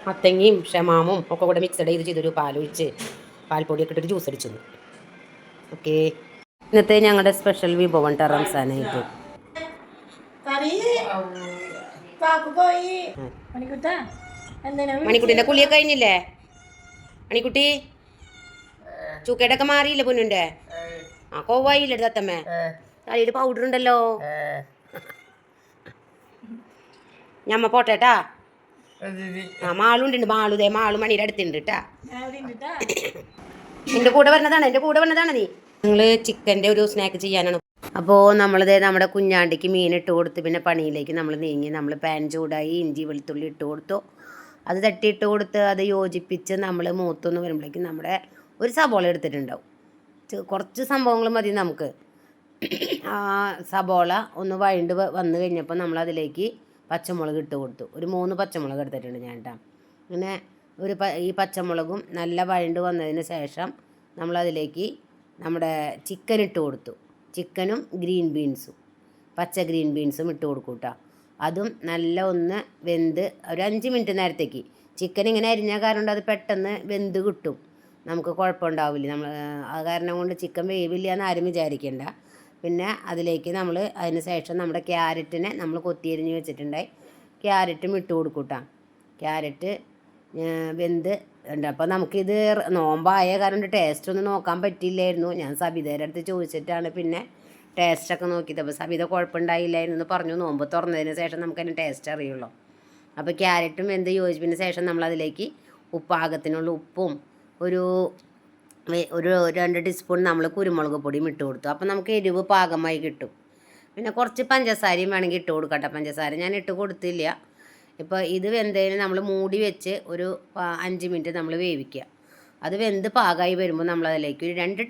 മത്തങ്ങയും ഷമാമും ഒക്കെ കൂടെ മിക്സഡ് ചെയ്ത് ചെയ്തൊരു പാലൊഴിച്ച് പാൽപ്പൊടിയൊക്കെ ഇട്ടൊരു ജ്യൂസ് അടിച്ചു. ഓക്കെ, ഇന്നത്തെ ഞങ്ങളുടെ സ്പെഷ്യൽ വിഭവം റംസാനായിട്ട്. മണിക്കുട്ടിന്റെ കുളിയൊക്കെ കഴിഞ്ഞില്ലേ? മണിക്കുട്ടി ചൂക്കേടെ ഒക്കെ മാറിയില്ലേ പൊന്നുന്റെ? ആ കോവായില്ലേ തത്തമ്മേ? തലയിൽ പൗഡർ ഉണ്ടല്ലോ. ഞമ്മ പോട്ടേട്ടാ. ആ മാളുണ്ട്, മാളു മണിയുടെ അടുത്തുണ്ട് കേട്ടാ. എൻ്റെ കൂടെ വരണതാണ് നീ. ഞങ്ങൾ ചിക്കൻ്റെ ഒരു സ്നാക്ക് ചെയ്യാനാണ്. അപ്പോൾ നമ്മളിത് നമ്മുടെ കുഞ്ഞാണ്ടിക്ക് മീൻ ഇട്ട് കൊടുത്ത് പിന്നെ പണിയിലേക്ക് നമ്മൾ നീങ്ങി. നമ്മൾ പാൻ ചൂടായി ഇഞ്ചി വെളുത്തുള്ളി ഇട്ട് കൊടുത്തു. അത് തട്ടിയിട്ട് കൊടുത്ത് അത് യോജിപ്പിച്ച് നമ്മൾ മൂത്തൊന്ന് വരുമ്പോഴേക്കും നമ്മുടെ ഒരു സബോള എടുത്തിട്ടുണ്ടാവും. കുറച്ച് സംഭവങ്ങൾ മതി നമുക്ക്. ആ സബോള ഒന്ന് വഴണ്ട് വന്നു കഴിഞ്ഞപ്പോൾ നമ്മളതിലേക്ക് പച്ചമുളക് ഇട്ട് കൊടുത്തു. ഒരു 3 പച്ചമുളക് എടുത്തിട്ടുണ്ട് ഞാൻ കേട്ടോ. അങ്ങനെ ഈ പച്ചമുളകും നല്ല വഴണ്ട് വന്നതിന് ശേഷം നമ്മളതിലേക്ക് നമ്മുടെ ചിക്കൻ ഇട്ട് കൊടുത്തു. ചിക്കനും ഗ്രീൻ ബീൻസും പച്ച ഗ്രീൻ ബീൻസും ഇട്ട് കൊടുക്കും കേട്ടോ. അതും നല്ല ഒന്ന് വെന്ത് ഒരു 5 മിനിറ്റ് നേരത്തേക്ക്. ചിക്കൻ ഇങ്ങനെ അരിഞ്ഞാൽ കാരണം അത് പെട്ടെന്ന് വെന്ത് കിട്ടും, നമുക്ക് കുഴപ്പമുണ്ടാവില്ല. നമ്മൾ ആ കാരണം കൊണ്ട് ചിക്കൻ വേവില്ല എന്ന് ആരും വിചാരിക്കേണ്ട. പിന്നെ അതിലേക്ക് നമ്മൾ അതിന് ശേഷം നമ്മുടെ ക്യാരറ്റിനെ നമ്മൾ കൊത്തിയരിഞ്ഞ് വെച്ചിട്ടുണ്ടായി. ക്യാരറ്റും ഇട്ട് കൊടുക്കും കേട്ടോ. ക്യാരറ്റ് വെന്ത് ഉണ്ട്. അപ്പോൾ നമുക്കിത് നോമ്പായ കാരണം ടേസ്റ്റ് ഒന്നും നോക്കാൻ പറ്റിയില്ലായിരുന്നു. ഞാൻ സബിതയുടെ അടുത്ത് ചോദിച്ചിട്ടാണ് പിന്നെ ടേസ്റ്റൊക്കെ നോക്കിയത്. അപ്പോൾ സബിത കുഴപ്പമുണ്ടായില്ലായിരുന്നു എന്ന് പറഞ്ഞു. നോമ്പ് തുറന്നതിന് ശേഷം നമുക്കതിന് ടേസ്റ്റ് അറിയുള്ളൂ. അപ്പോൾ ക്യാരറ്റും വെന്ത് യോജിപ്പിന് ശേഷം നമ്മളതിലേക്ക് പാകത്തിനുള്ള ഉപ്പും ഒരു 2 ടീസ്പൂൺ നമ്മൾ കുരുമുളക് പൊടിയും ഇട്ട് കൊടുത്തു. അപ്പോൾ നമുക്ക് എരിവ് പാകമായി കിട്ടും. പിന്നെ കുറച്ച് പഞ്ചസാരയും വേണമെങ്കിൽ ഇട്ട് കൊടുക്കട്ടെ. പഞ്ചസാര ഞാൻ ഇട്ട് കൊടുത്തില്ല. ഇപ്പോൾ ഇത് വെന്തതിന് നമ്മൾ മൂടി വെച്ച് ഒരു 5 മിനിറ്റ് നമ്മൾ വേവിക്കുക. അത് വെന്ത് പാകമായി വരുമ്പോൾ നമ്മളതിലേക്ക് ഒരു 2-3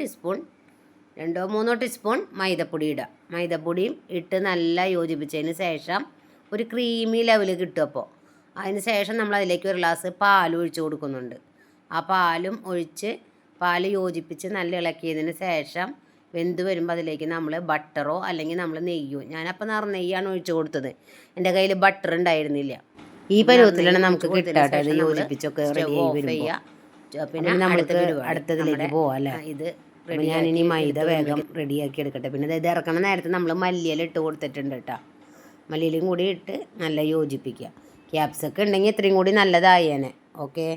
ടീസ്പൂൺ മൈദപ്പൊടി ഇടുക. മൈദപ്പൊടിയും ഇട്ട് നല്ല യോജിപ്പിച്ചതിന് ശേഷം ഒരു ക്രീമി ലെവൽ കിട്ടും. അപ്പോൾ അതിന് ശേഷം നമ്മളതിലേക്ക് ഒരു ഗ്ലാസ് പാൽ ഒഴിച്ച് കൊടുക്കുന്നുണ്ട്. ആ പാലും ഒഴിച്ച് പാൽ യോജിപ്പിച്ച് നല്ല ഇളക്കിയതിന് ശേഷം വെന്ത് വരുമ്പോൾ അതിലേക്ക് നമ്മൾ ബട്ടറോ അല്ലെങ്കിൽ നമ്മൾ നെയ്യോ, ഞാനപ്പോൾ നെയ്യാണ് ഒഴിച്ച് കൊടുത്തത്. എൻ്റെ കയ്യിൽ ബട്ടർ ഉണ്ടായിരുന്നില്ല. ഈ പരുവത്തിലാണ് നമുക്ക് കിട്ടാട്ടെ. ഇത് യോജിപ്പിച്ചൊക്കെ റെഡി ചെയ്യുക. പിന്നെ നമുക്ക് അടുത്തതിലേക്ക് പോവാം അല്ലേ. ഇത് ഞാനിനി മൈദ വേഗം റെഡിയാക്കി എടുക്കട്ടെ. പിന്നെ ഇത് ഇറക്കണ നേരത്തെ നമ്മൾ മല്ലിയില ഇട്ട് കൊടുത്തിട്ടുണ്ട് കേട്ടോ. മല്ലിയിലും കൂടി ഇട്ട് നല്ല യോജിപ്പിക്കുക. ക്യാപ്സിക്കം ഉണ്ടെങ്കിൽ ഇത്രയും കൂടി നല്ലതായേനെ. ഓക്കെ,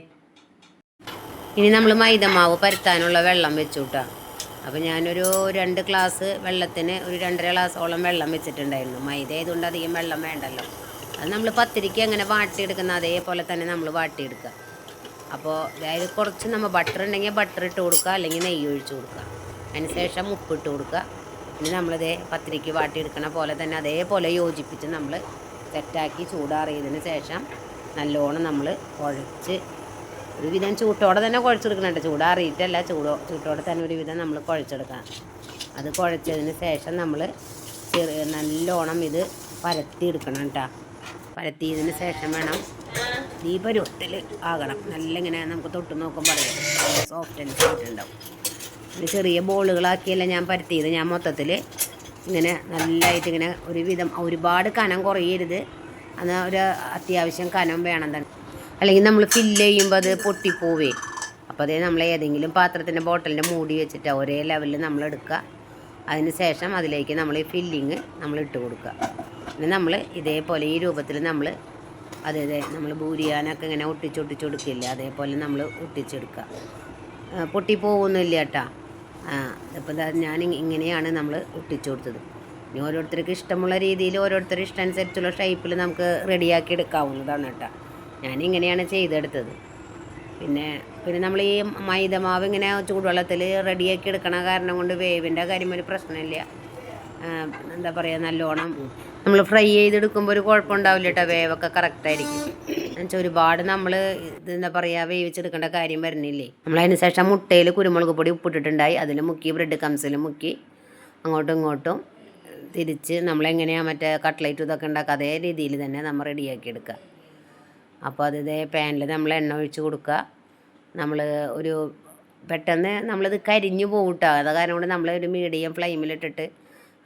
ഇനി നമ്മൾ മൈദമാവ് പരത്താനുള്ള വെള്ളം വെച്ചു കേട്ടോ. അപ്പോൾ ഞാനൊരു 2 ഗ്ലാസ് വെള്ളത്തിന് ഒരു 2.5 ഗ്ലാസോളം വെള്ളം വെച്ചിട്ടുണ്ടായിരുന്നു. മൈദ ആയതുകൊണ്ട് അധികം വെള്ളം വേണ്ടല്ലോ. അത് നമ്മൾ പത്തിരിക്ക് അങ്ങനെ വാട്ടിയെടുക്കുന്ന അതേപോലെ തന്നെ നമ്മൾ വാട്ടിയെടുക്കുക. അപ്പോൾ അതായത് കുറച്ച് നമ്മൾ ബട്ടർ ഉണ്ടെങ്കിൽ ബട്ടർ ഇട്ട് കൊടുക്കുക, അല്ലെങ്കിൽ നെയ്യ് ഒഴിച്ച് കൊടുക്കുക. അതിന് ശേഷം ഉപ്പിട്ട് കൊടുക്കുക. പിന്നെ നമ്മളിതേ പത്തിരിക്ക് വാട്ടിയെടുക്കണ പോലെ തന്നെ അതേപോലെ യോജിപ്പിച്ച് നമ്മൾ സെറ്റാക്കി ചൂടാറിയതിന് ശേഷം നല്ലോണം നമ്മൾ കുഴച്ച് ഒരുവിധം ചൂട്ടോടെ തന്നെ കുഴച്ചെടുക്കണം കേട്ടോ. ചൂടാറിയിട്ടല്ല, ചൂട്ടോടെ തന്നെ ഒരുവിധം നമ്മൾ കുഴച്ചെടുക്കണം. അത് കുഴച്ചതിന് ശേഷം നമ്മൾ നല്ലോണം ഇത് പരത്തിയെടുക്കണം കേട്ടോ. പരത്തിയതിന് ശേഷം വേണം ഈ പരുവത്തിൽ ആകണം. നല്ല ഇങ്ങനെ നമുക്ക് തൊട്ട് നോക്കുമ്പോൾ പറയാം സോഫ്റ്റ്നെസ് ആയിട്ടുണ്ടാവും. പിന്നെ ചെറിയ ബോളുകളാക്കിയല്ല ഞാൻ പരത്തിയത്. ഞാൻ മൊത്തത്തിൽ ഇങ്ങനെ നല്ലതായിട്ട് ഇങ്ങനെ ഒരുവിധം ഒരുപാട് കനം കുറയരുത്, എന്നാൽ ഒരു അത്യാവശ്യം കനം വേണം തന്നെ, അല്ലെങ്കിൽ നമ്മൾ ഫില്ല് ചെയ്യുമ്പോൾ അത് പൊട്ടിപ്പോവേ. അപ്പോൾ അതേ നമ്മൾ ഏതെങ്കിലും പാത്രത്തിൻ്റെ ബോട്ടലിൻ്റെ മൂടി വെച്ചിട്ട് ഒരേ ലെവലിൽ നമ്മൾ എടുക്കുക. അതിന് ശേഷം അതിലേക്ക് നമ്മൾ ഈ ഫില്ലിങ് നമ്മൾ ഇട്ട് കൊടുക്കുക. പിന്നെ നമ്മൾ ഇതേപോലെ ഈ രൂപത്തിൽ നമ്മൾ അതെ നമ്മൾ ബൂരിയാനൊക്കെ ഇങ്ങനെ ഒട്ടിച്ചൊട്ടിച്ച് കൊടുക്കില്ല, അതേപോലെ നമ്മൾ ഒട്ടിച്ചെടുക്കുക. പൊട്ടിപ്പോകുന്നില്ല കേട്ടോ. അപ്പോൾ ഞാൻ ഇങ്ങനെയാണ് നമ്മൾ ഒട്ടിച്ചു കൊടുത്തത്. ഇനി ഓരോരുത്തർക്ക് ഇഷ്ടമുള്ള രീതിയിൽ ഓരോരുത്തർ ഇഷ്ടമനുസരിച്ചുള്ള ഷേപ്പിൽ നമുക്ക് റെഡിയാക്കി എടുക്കാവുന്നതാണ് കേട്ടോ. ഞാനിങ്ങനെയാണ് ചെയ്തെടുത്തത്. പിന്നെ നമ്മൾ ഈ മൈദമാവ് ഇങ്ങനെ ചൂടുവെള്ളത്തിൽ റെഡിയാക്കി എടുക്കണ കാരണം കൊണ്ട് വേവിൻ്റെ കാര്യം ഒരു പ്രശ്നമില്ല. എന്താ പറയുക, നല്ലോണം നമ്മൾ ഫ്രൈ ചെയ്തെടുക്കുമ്പോൾ ഒരു കുഴപ്പമുണ്ടാവില്ല കേട്ടോ. വേവൊക്കെ കറക്റ്റായിരിക്കും. എന്നുവെച്ചാൽ ഒരുപാട് നമ്മൾ എന്താ പറയുക വേവിച്ചെടുക്കേണ്ട കാര്യം വരുന്നില്ലേ. നമ്മളതിന് ശേഷം മുട്ടയിൽ കുരുമുളക് പൊടി ഉപ്പിട്ടിട്ടുണ്ടായി, അതിൽ മുക്കി ബ്രെഡ് കംസിൽ മുക്കി അങ്ങോട്ടും ഇങ്ങോട്ടും തിരിച്ച് നമ്മളെങ്ങനെയാണ് മറ്റേ കട്ട്ലേറ്റ് ഇതൊക്കെ ഉണ്ടാക്കുക അതേ രീതിയിൽ തന്നെ നമ്മൾ റെഡിയാക്കി എടുക്കുക. അപ്പോൾ അതേ പാനിൽ നമ്മൾ എണ്ണ ഒഴിച്ച് കൊടുക്കുക. നമ്മൾ ഒരു പെട്ടെന്ന് നമ്മളിത് കരിഞ്ഞു പോകട്ടോ. അത് കാരണം കൊണ്ട് നമ്മളൊരു മീഡിയം ഫ്ലെയിമിലിട്ടിട്ട്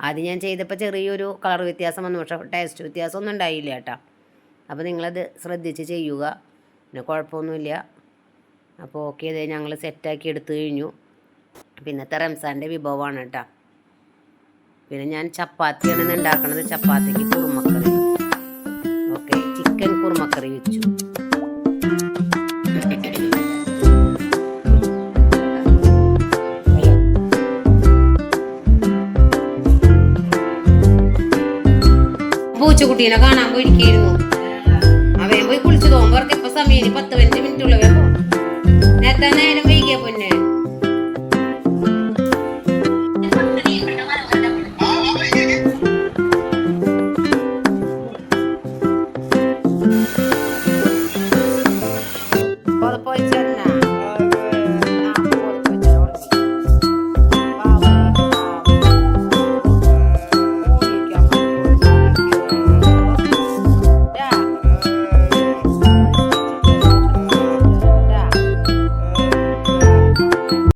ആദ്യം ഞാൻ ചെയ്തപ്പോൾ ചെറിയൊരു കളർ വ്യത്യാസം വന്നു, പക്ഷേ ടേസ്റ്റ് വ്യത്യാസമൊന്നും ഉണ്ടായില്ല കേട്ടോ. അപ്പോൾ നിങ്ങളത് ശ്രദ്ധിച്ച് ചെയ്യുക. പിന്നെ കുഴപ്പമൊന്നുമില്ല. അപ്പോൾ ഓക്കെ, ഇതേ ഞങ്ങൾ സെറ്റാക്കി എടുത്തു കഴിഞ്ഞു. പിന്നത്തെ റംസാൻ്റെ വിഭവമാണ് കേട്ടോ. പിന്നെ ഞാൻ ചപ്പാത്തിയാണ് ഇന്ന് ഉണ്ടാക്കുന്നത്. ചപ്പാത്തിക്ക് കുറുമക്കറി. ഓക്കെ, ചിക്കൻ കുറുമക്കറി വെച്ചു. പൂച്ചക്കുട്ടീനെ കാണാൻ പോയിരിക്കുന്നു. അവൻ പോയി കുളിച്ചു തോമ്പർക്ക് ഇപ്പൊ സമയം 10-15